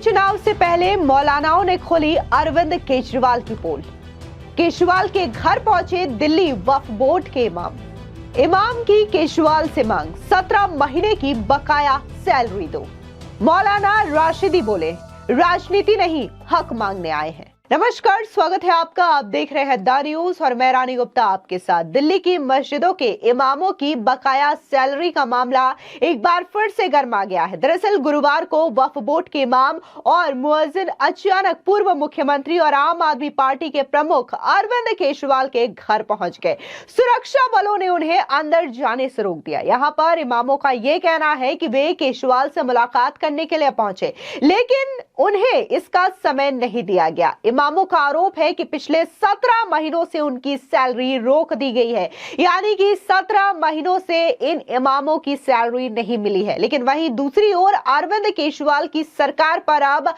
चुनाव से पहले मौलानाओं ने खोली अरविंद केजरीवाल की पोल। केजरीवाल के घर पहुंचे दिल्ली वक्फ बोर्ड के इमाम की केजरीवाल से मांग 17 महीने की बकाया सैलरी दो। मौलाना राशिदी बोले, राजनीति नहीं हक मांगने आए हैं। नमस्कार, स्वागत है आपका। आप देख रहे हैं द न्यूज और मैं रानी गुप्ता आपके साथ। दिल्ली की मस्जिदों के इमामों की बकाया सैलरी का मामला एक बार फिर से गर्मा गया है। दरअसल गुरुवार को वक्फ बोर्ड के इमाम और मुअज्जिन अचानक पूर्व मुख्यमंत्री और आम आदमी पार्टी के प्रमुख अरविंद केजरीवाल के घर पहुंच गए। सुरक्षा बलों ने उन्हें अंदर जाने से रोक दिया। यहाँ पर इमामों का ये कहना है कि वे केजरीवाल से मुलाकात करने के लिए पहुंचे, लेकिन उन्हें इसका समय नहीं दिया गया। इमामों का आरोप है कि पिछले 17 महीनों से उनकी सैलरी रोक दी गई है, यानी कि 17 महीनों से इन इमामों की सैलरी नहीं मिली है। लेकिन वहीं दूसरी ओर अरविंद केजरीवाल की सरकार पर अब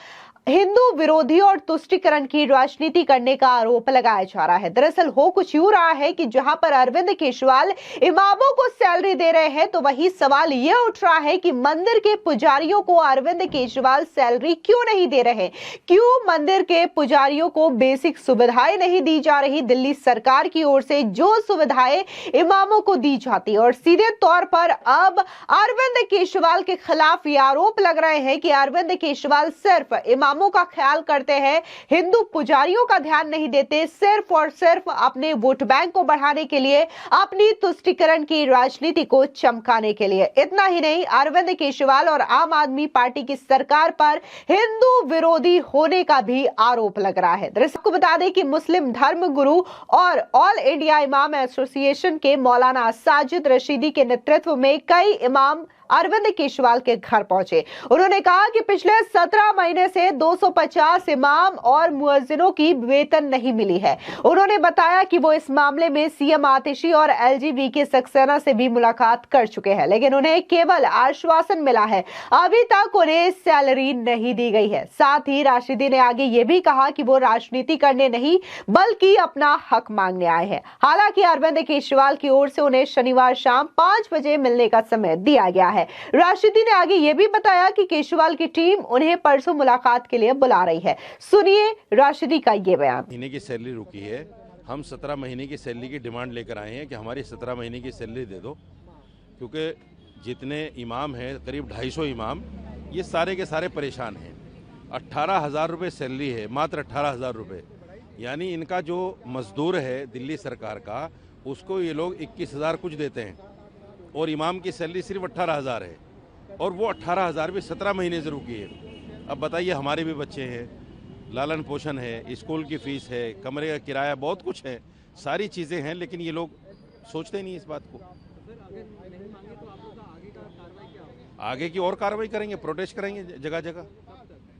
हिंदू विरोधी और तुष्टीकरण की राजनीति करने का आरोप लगाया जा रहा है। दरअसल हो कुछ यूं रहा है कि जहां पर अरविंद केजरीवाल इमामों को सैलरी दे रहे हैं, तो वही सवाल यह उठ रहा है कि मंदिर के पुजारियों को अरविंद केजरीवाल सैलरी क्यों नहीं दे रहे? क्यों मंदिर के पुजारियों को बेसिक सुविधाएं नहीं दी जा रही? दिल्ली सरकार की ओर से जो सुविधाएं इमामों को दी जाती है, और सीधे तौर पर अब अरविंद केजरीवाल के खिलाफ ये आरोप लग रहे हैं कि अरविंद केजरीवाल सिर्फ इमामों का ख्याल करते हैं, हिंदू पुजारियों का ध्यान नहीं देते, सिर्फ और सिर्फ अपने वोट बैंक को बढ़ाने के लिए, अपनी तुष्टीकरण की राजनीति को चमकाने के लिए। इतना ही नहीं, अरविंद केजरीवाल और आम आदमी पार्टी की सरकार पर हिंदू विरोधी होने का भी आरोप लग रहा है। दरअसल आपको बता दें कि मुस्लिम धर्म गुरु और ऑल इंडिया इमाम एसोसिएशन के मौलाना साजिद रशीदी के नेतृत्व में कई इमाम अरविंद केजरीवाल के घर पहुंचे। उन्होंने कहा कि पिछले 17 महीने से 250 इमाम और मुअज्जिनों की वेतन नहीं मिली है। उन्होंने बताया कि वो इस मामले में सीएम आतिशी और एलजीबी सक्सेना से भी मुलाकात कर चुके हैं, लेकिन उन्हें केवल आश्वासन मिला है, अभी तक उन्हें सैलरी नहीं दी गई है। साथ ही राशिदी ने आगे ये भी कहा कि वो राजनीति करने नहीं बल्कि अपना हक मांगने आए हैं। हालांकि अरविंद केजरीवाल की ओर से उन्हें शनिवार शाम 5 बजे मिलने का समय दिया गया है। राशिदी ने आगे यह भी बताया कि केजरीवाल की टीम उन्हें परसों मुलाकात के लिए बुला रही है। सुनिए राशिदी का ये बयान। महीने की सैलरी रुकी है, हम 17 महीने की सैलरी की डिमांड लेकर आए हैं कि हमारी 17 महीने की सैलरी दे दो, क्योंकि जितने इमाम हैं, करीब 250 इमाम, ये सारे के सारे परेशान हैं। 18,000 रुपये सैलरी है, मात्र 18,000 रुपये। यानी इनका जो मजदूर है दिल्ली सरकार का, उसको ये लोग 21,000 कुछ देते हैं, और इमाम की सैलरी सिर्फ 18,000 है, और वो 18,000 भी 17 महीने से रुकी है। अब बताइए, हमारे भी बच्चे हैं, लालन पोषण है, स्कूल की फीस है, कमरे का किराया, बहुत कुछ है, सारी चीज़ें हैं, लेकिन ये लोग सोचते नहीं इस बात को। आगे की और कार्रवाई करेंगे, प्रोटेस्ट करेंगे, जगह जगह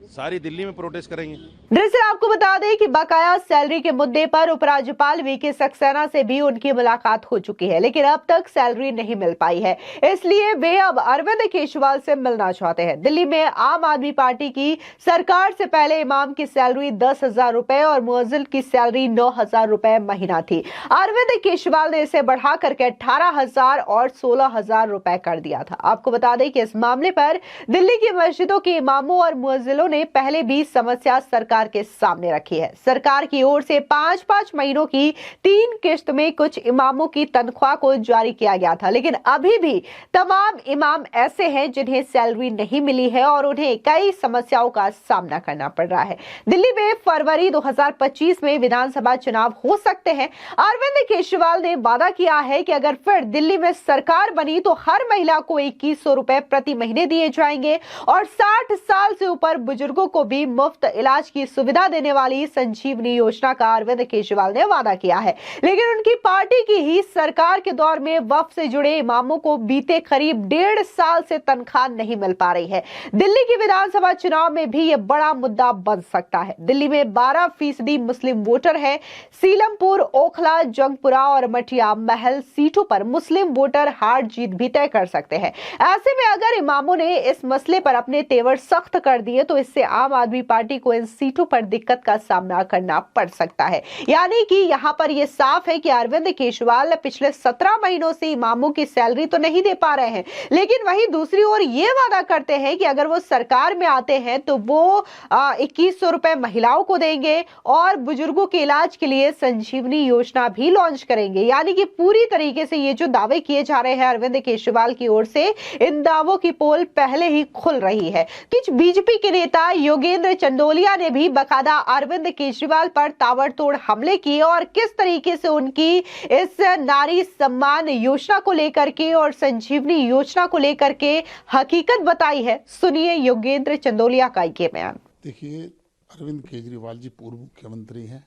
सारी दिल्ली में प्रोटेस्ट करेंगे। दरअसल आपको बता दें कि बकाया सैलरी के मुद्दे पर उपराज्यपाल वीके सक्सेना से भी उनकी मुलाकात हो चुकी है, लेकिन अब तक सैलरी नहीं मिल पाई है, इसलिए वे अब अरविंद केजरीवाल से मिलना चाहते हैं। दिल्ली में आम आदमी पार्टी की सरकार से पहले इमाम की सैलरी 10,000 रुपए और मुअज्जिन की सैलरी 9,000 रुपए महीना थी। अरविंद केजरीवाल ने इसे बढ़ा करके 18,000 और 16,000 रुपए कर दिया था। आपको बता दें कि इस मामले पर दिल्ली की मस्जिदों के इमामों और मुअज्जिनों ने पहले भी समस्या सरकार के सामने रखी है। सरकार की ओर से 5-5 महीनों की 3 किश्त में कुछ इमामों की तनख्वाह को जारी किया गया था, लेकिन अभी भी तमाम इमाम ऐसे हैं जिन्हें सैलरी नहीं मिली है और उन्हें कई समस्याओं का सामना करना पड़ रहा है। दिल्ली में फरवरी 2025 में विधानसभा चुनाव हो सकते हैं। अरविंद केजरीवाल ने वादा किया है कि अगर फिर दिल्ली में सरकार बनी तो हर महिला को 2100 रुपए प्रति महीने दिए जाएंगे, और 60 साल से ऊपर बुजुर्गों को भी मुफ्त इलाज की सुविधा देने वाली संजीवनी योजना का अरविंद केजरीवाल ने वादा किया है। लेकिन उनकी पार्टी की ही सरकार के दौर में वक्फ से जुड़े इमामों को बीते करीब 1.5 साल से तनख्वाह नहीं मिल पा रही है। दिल्ली की विधानसभा चुनाव में भी यह बड़ा मुद्दा बन सकता है। दिल्ली में 12% मुस्लिम वोटर है। सीलमपुर, ओखला, जंगपुरा और मटिया महल सीटों पर मुस्लिम वोटर हार जीत भी तय कर सकते हैं। ऐसे में अगर इमामों ने इस मसले पर अपने तेवर सख्त कर दिए तो जिससे आम आदमी पार्टी को इन सीटों पर दिक्कत का सामना करना पड़ सकता है। यानी कि यहाँ पर यह साफ है कि अरविंद केजरीवाल पिछले 17 महीनों से इमामों की सैलरी तो नहीं दे पा रहे हैं, लेकिन वहीं दूसरी ओर ये वादा करते हैं कि अगर वो सरकार में आते हैं तो वो 2100 रुपए महिलाओं को देंगे और बुजुर्गों के इलाज के लिए संजीवनी योजना भी लॉन्च करेंगे। यानी कि पूरी तरीके से ये जो दावे किए जा रहे हैं अरविंद केजरीवाल की ओर से, इन दावों की पोल पहले ही खुल रही है। कुछ बीजेपी के नेता योगेंद्र चंदोलिया ने भी बकायदा अरविंद केजरीवाल पर ताबड़तोड़ हमले किए और किस तरीके से उनकी इस नारी सम्मान योजना को लेकर के और संजीवनी योजना को लेकर के हकीकत बताई है। सुनिए योगेंद्र चंदोलिया का ये बयान। देखिए, अरविंद केजरीवाल जी पूर्व मुख्यमंत्री हैं,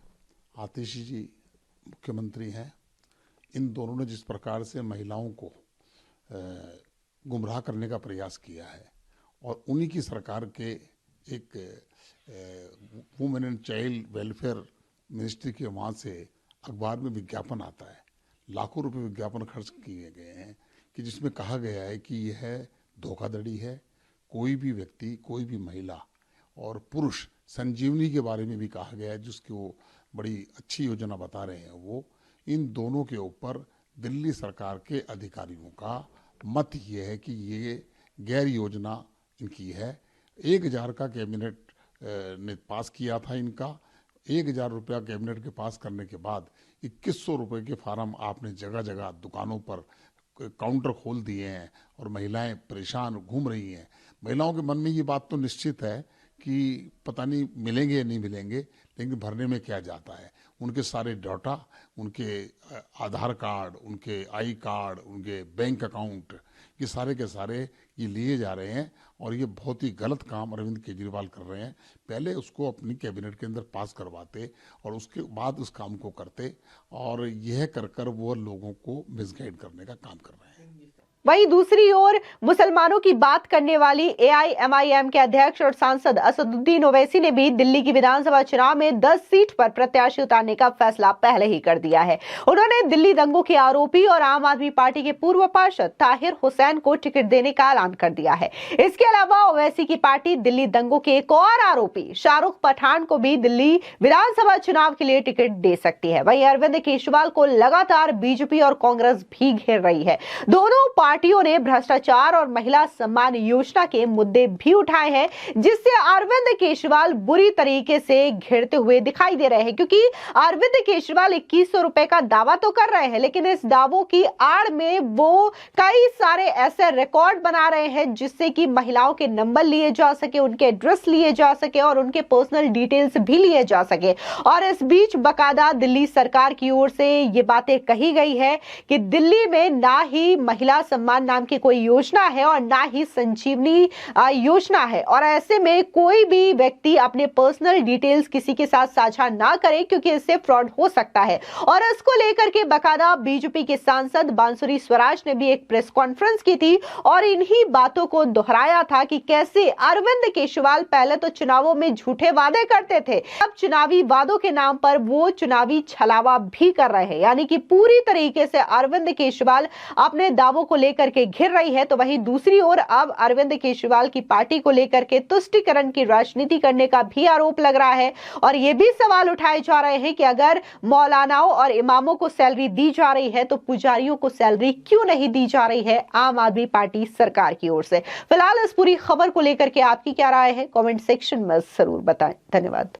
आतिशी जी मुख्यमंत्री हैं। इन दोनों ने जिस प्रकार से महिलाओं को गुमराह करने का प्रयास किया है और उन्हीं की सरकार के एक women and child welfare ministry के वहाँ से अखबार में विज्ञापन आता है, लाखों रुपए विज्ञापन खर्च किए गए हैं कि जिसमें कहा गया है कि यह धोखाधड़ी है। कोई भी व्यक्ति, कोई भी महिला और पुरुष, संजीवनी के बारे में भी कहा गया है जिसकी वो बड़ी अच्छी योजना बता रहे हैं। वो इन दोनों के ऊपर दिल्ली सरकार के अधिकारियों का मत ये है कि ये गैर योजना इनकी है। 1000 का कैबिनेट ने पास किया था इनका। 1000 रुपया कैबिनेट के पास करने के बाद 2100 रुपये के फार्म आपने जगह जगह दुकानों पर काउंटर खोल दिए हैं और महिलाएं परेशान घूम रही हैं। महिलाओं के मन में ये बात तो निश्चित है कि पता नहीं मिलेंगे या नहीं मिलेंगे, लेकिन भरने में क्या जाता है। उनके सारे डाटा, उनके आधार कार्ड, उनके आई कार्ड, उनके बैंक अकाउंट, ये सारे के सारे ये लिए जा रहे हैं और ये बहुत ही गलत काम अरविंद केजरीवाल कर रहे हैं। पहले उसको अपनी कैबिनेट के अंदर पास करवाते और उसके बाद उस काम को करते, और यह कर वो लोगों को मिसगाइड करने का काम कर रहे हैं। वहीं दूसरी ओर मुसलमानों की बात करने वाली एआईएमआईएम के अध्यक्ष और सांसद असदुद्दीन ओवैसी ने भी दिल्ली की विधानसभा चुनाव में 10 सीट पर प्रत्याशी उतारने का फैसला पहले ही कर दिया है। उन्होंने दिल्ली दंगों के आरोपी और आम आदमी पार्टी के पूर्व पार्षद ताहिर हुसैन को टिकट देने का ऐलान कर दिया है। इसके अलावा ओवैसी की पार्टी दिल्ली दंगों के एक और आरोपी शाहरुख पठान को भी दिल्ली विधानसभा चुनाव के लिए टिकट दे सकती है। वहीं अरविंद केजरीवाल को लगातार बीजेपी और कांग्रेस भी घेर रही है। दोनों पार्टियों ने भ्रष्टाचार और महिला सम्मान योजना के मुद्दे भी उठाए हैं, जिससे अरविंद केजरीवाल बुरी तरीके से घिरते हुए दिखाई दे रहे हैं। क्योंकि अरविंद केजरीवाल 2100 रुपए का दावा तो कर रहे हैं, लेकिन इस दावों की आड़ में वो कई सारे ऐसे रिकॉर्ड बना रहे हैं जिससे कि महिलाओं के नंबर लिए जा सके, उनके एड्रेस लिए जा सके और उनके पर्सनल डिटेल्स भी लिए जा सके। और इस बीच बकायदा दिल्ली सरकार की ओर से ये बातें कही गई है कि दिल्ली में ना ही महिला सम्मान नाम की कोई योजना है और ना ही संजीवनी योजना है, और ऐसे में कोई भी व्यक्ति अपने पर्सनल डिटेल्स किसी के साथ साझा ना करे क्योंकि इससे फ्रॉड हो सकता है। और इसको लेकर के बकायदा बीजेपी के सांसद बांसुरी स्वराज ने भी एक प्रेस कॉन्फ्रेंस की थी और इन्हीं बातों को दोहराया था कि कैसे अरविंद केजरीवाल पहले तो चुनावों में झूठे वादे करते थे, अब चुनावी वादों के नाम पर वो चुनावी छलावा भी कर रहे हैं। यानी कि पूरी तरीके से अरविंद केजरीवाल अपने दावों को लेकर के घिर रही है। तो वहीं दूसरी ओर अब अरविंद केजरीवाल की पार्टी को लेकर के तुष्टीकरण की राजनीति करने का भी आरोप लग रहा है और यह भी सवाल उठाए जा रहे हैं कि अगर मौलानाओं और इमामों को सैलरी दी जा रही है तो पुजारियों को सैलरी क्यों नहीं दी जा रही है आम आदमी पार्टी सरकार की ओर से। फिलहाल इस पूरी खबर को लेकर के आपकी क्या राय है, कमेंट सेक्शन में जरूर बताएं। धन्यवाद।